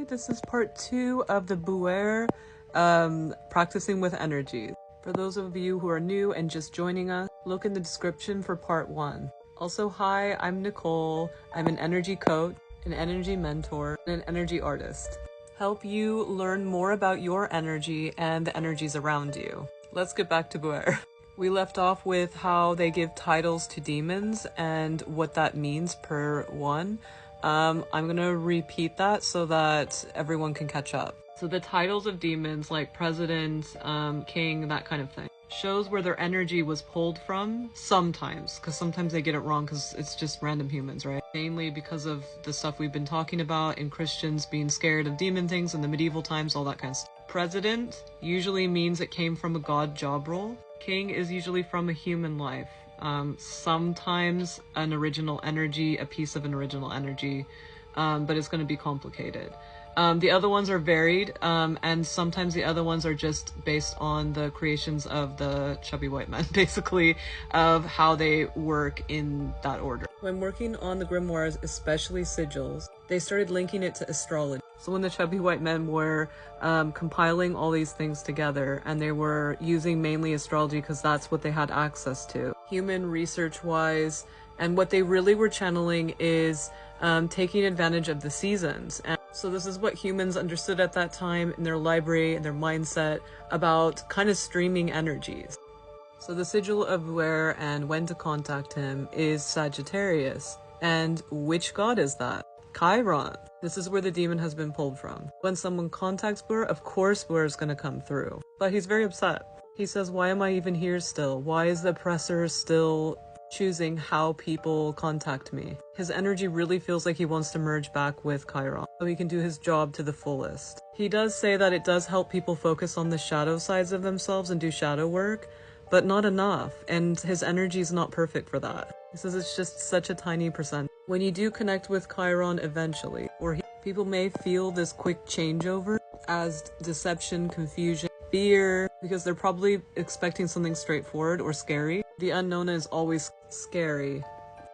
this is part 2 of the Buer practicing with energy. For those of you who are new and just joining us, look in the description for part 1. Also, hi, I'm Nicole. I'm an energy coach, an energy mentor, and an energy artist. Help you learn more about your energy and the energies around you. Let's get back to Buer. We left off with how they give titles to demons and what that means per one. I'm gonna repeat that so that everyone can catch up. So the titles of demons like president, king, that kind of thing, shows where their energy was pulled from sometimes, because sometimes they get it wrong because it's just random humans, right? Mainly because of the stuff we've been talking about in Christians being scared of demon things in the medieval times, all that kind of stuff. President usually means it came from a god job role. King is usually from a human life. Sometimes an original energy, a piece of an original energy, but it's going to be complicated. The other ones are varied, and sometimes the other ones are just based on the creations of the chubby white men, basically, of how they work in that order. When working on the grimoires, especially sigils, they started linking it to astrology. So when the chubby white men were compiling all these things together, and they were using mainly astrology because that's what they had access to, human research-wise, and what they really were channeling is taking advantage of the seasons. And so this is what humans understood at that time in their library and their mindset about kind of streaming energies. So the sigil of Buer and when to contact him is Sagittarius. And which god is that? Chiron. This is where the demon has been pulled from. When someone contacts Buer, of course Buer is going to come through. But he's very upset. He says, why am I even here still? Why is the oppressor still choosing how people contact me? His energy really feels like he wants to merge back with Chiron so he can do his job to the fullest. He does say that it does help people focus on the shadow sides of themselves and do shadow work, but not enough, and his energy is not perfect for that. He says it's just such a tiny percent. When you do connect with Chiron eventually, people may feel this quick changeover as deception, confusion, fear, because they're probably expecting something straightforward or scary. The unknown is always scary.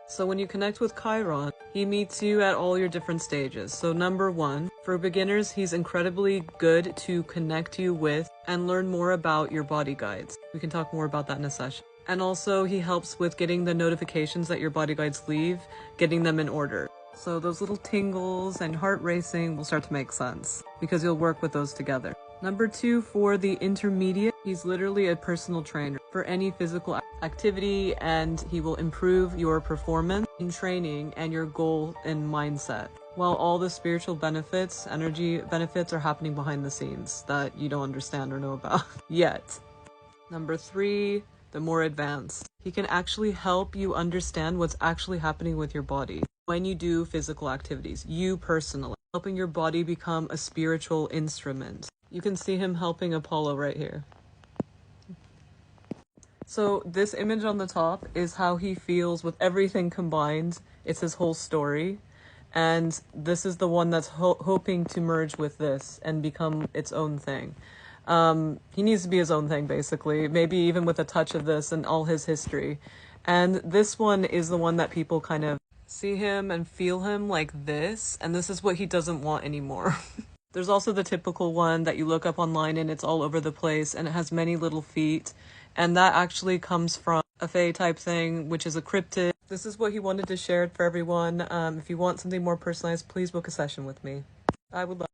So when you connect with Chiron, he meets you at all your different stages. So number 1, for beginners, he's incredibly good to connect you with and learn more about your body guides. We can talk more about that in a session. And also he helps with getting the notifications that your body guides leave, getting them in order. So those little tingles and heart racing will start to make sense because you'll work with those together. Number 2, for the intermediate, he's literally a personal trainer for any physical activity, and he will improve your performance in training and your goal and mindset, while all the spiritual benefits, energy benefits are happening behind the scenes that you don't understand or know about yet. Number 3, the more advanced. He can actually help you understand what's actually happening with your body when you do physical activities, you personally, helping your body become a spiritual instrument. You can see him helping Apollo right here. So this image on the top is how he feels with everything combined. It's his whole story. And this is the one that's hoping to merge with this and become its own thing. He needs to be his own thing, basically, maybe even with a touch of this and all his history. And this one is the one that people kind of see him and feel him like this, and this is what he doesn't want anymore. There's also the typical one that you look up online and it's all over the place and it has many little feet, and that actually comes from a fae type thing, which is a cryptid. This is what he wanted to share for everyone. If you want something more personalized, please book a session with me. I would love